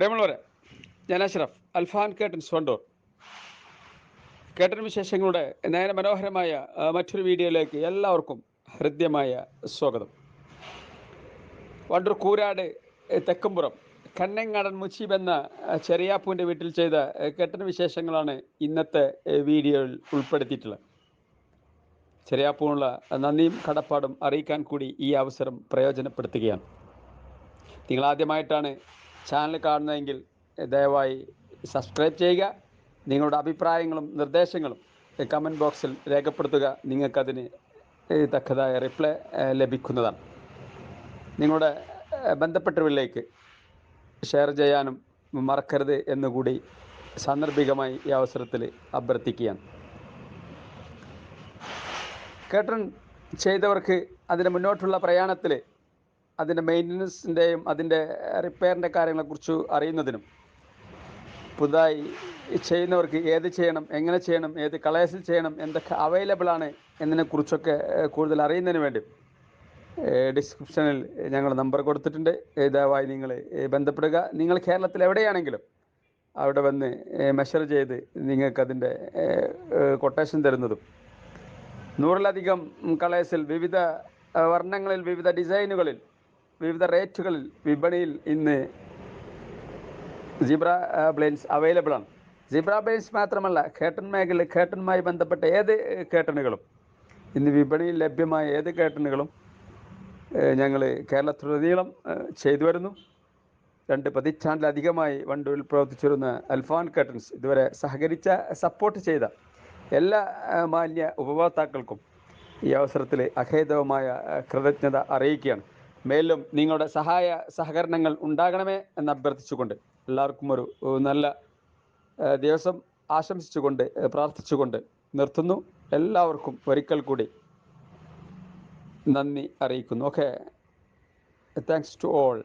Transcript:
പ്രിയമുള്ളവരെ, ഞാൻ അഷ്റഫ് അൽഫാൻ കേട്ടൻസ് വണ്ടൂർ. കേട്ടൻ വിശേഷങ്ങളുടെ നയന മനോഹരമായ മറ്റൊരു വീഡിയോയിലേക്ക് എല്ലാവർക്കും ഹൃദ്യമായ സ്വാഗതം. വണ്ടൂർ കൂരാട് തെക്കുംപുറം കണ്ണങ്ങാടൻ മുച്ചീബ് എന്ന ചെറിയാപ്പൂവിൻ്റെ വീട്ടിൽ ചെയ്ത കേട്ടൻ വിശേഷങ്ങളാണ് ഇന്നത്തെ വീഡിയോയിൽ ഉൾപ്പെടുത്തിയിട്ടുള്ളത്. ചെറിയാപ്പൂവിനുള്ള നന്ദിയും കടപ്പാടും അറിയിക്കാൻ കൂടി ഈ അവസരം പ്രയോജനപ്പെടുത്തുകയാണ്. നിങ്ങളാദ്യമായിട്ടാണ് ചാനൽ കാണുന്നതെങ്കിൽ ദയവായി സബ്സ്ക്രൈബ് ചെയ്യുക. നിങ്ങളുടെ അഭിപ്രായങ്ങളും നിർദ്ദേശങ്ങളും കമൻറ്റ് ബോക്സിൽ രേഖപ്പെടുത്തുക. നിങ്ങൾക്കതിന് തക്കതായ റിപ്ലൈ ലഭിക്കുന്നതാണ്. നിങ്ങളുടെ ബന്ധപ്പെട്ടവരിലേക്ക് ഷെയർ ചെയ്യാനും മറക്കരുത് എന്നുകൂടി സാന്ദർഭികമായി ഈ അവസരത്തിൽ അഭ്യർത്ഥിക്കുകയാണ്. കേട്ടൻ ചെയ്തവർക്ക് അതിന് മുന്നോട്ടുള്ള പ്രയാണത്തിൽ അതിൻ്റെ മെയിൻ്റനൻസിൻ്റെയും അതിൻ്റെ റിപ്പയറിൻ്റെ കാര്യങ്ങളെക്കുറിച്ച് അറിയുന്നതിനും പുതുതായി ചെയ്യുന്നവർക്ക് ഏത് ചെയ്യണം, എങ്ങനെ ചെയ്യണം, ഏത് കളേഴ്സിൽ ചെയ്യണം, എന്തൊക്കെ അവൈലബിൾ ആണ് എന്നതിനെക്കുറിച്ചൊക്കെ കൂടുതൽ അറിയുന്നതിന് വേണ്ടി ഡിസ്ക്രിപ്ഷനിൽ ഞങ്ങൾ നമ്പർ കൊടുത്തിട്ടുണ്ട്. ദയവായി നിങ്ങൾ ബന്ധപ്പെടുക. നിങ്ങൾ കേരളത്തിൽ എവിടെയാണെങ്കിലും അവിടെ വന്ന് മെഷർ ചെയ്ത് നിങ്ങൾക്കതിൻ്റെ കൊട്ടേഷൻ തരുന്നതും 100-ലധികം കളേഴ്സിൽ വിവിധ വർണ്ണങ്ങളിൽ വിവിധ ഡിസൈനുകളിൽ വിവിധ റേറ്റുകളിൽ വിപണിയിൽ ഇന്ന് സീബ്ര ബ്ലൈൻഡ്സ് അവൈലബിൾ ആണ്. സീബ്ര ബ്ലൈൻഡ്സ് മാത്രമല്ല, കേട്ടൻ മേഖലയിൽ കേട്ടനുമായി ബന്ധപ്പെട്ട ഏത് കേട്ടനുകളും ഇന്ന് വിപണിയിൽ ലഭ്യമായ ഏത് കേട്ടനുകളും ഞങ്ങൾ കേരളത്തിലുടനീളം ചെയ്തു വരുന്നു. 2 പതിറ്റാണ്ടിലധികമായി വണ്ടൂരിൽ പ്രവർത്തിച്ചിരുന്ന അൽഫാൻ കേട്ടൻസ് ഇതുവരെ സഹകരിച്ച സപ്പോർട്ട് ചെയ്ത എല്ലാ മാന്യ ഉപഭോക്താക്കൾക്കും ഈ അവസരത്തിൽ അഹേതവമായ കൃതജ്ഞത അറിയിക്കുകയാണ്. മേലും നിങ്ങളുടെ സഹായ സഹകരണങ്ങൾ ഉണ്ടാകണമേ എന്ന് അഭ്യർത്ഥിച്ചുകൊണ്ട് എല്ലാവർക്കും ഒരു നല്ല ദിവസം ആശംസിച്ചുകൊണ്ട് പ്രാർത്ഥിച്ചുകൊണ്ട് നിർത്തുന്നു. എല്ലാവർക്കും ഒരിക്കൽ കൂടി നന്ദി അറിയിക്കുന്നു. Okay, thanks to all.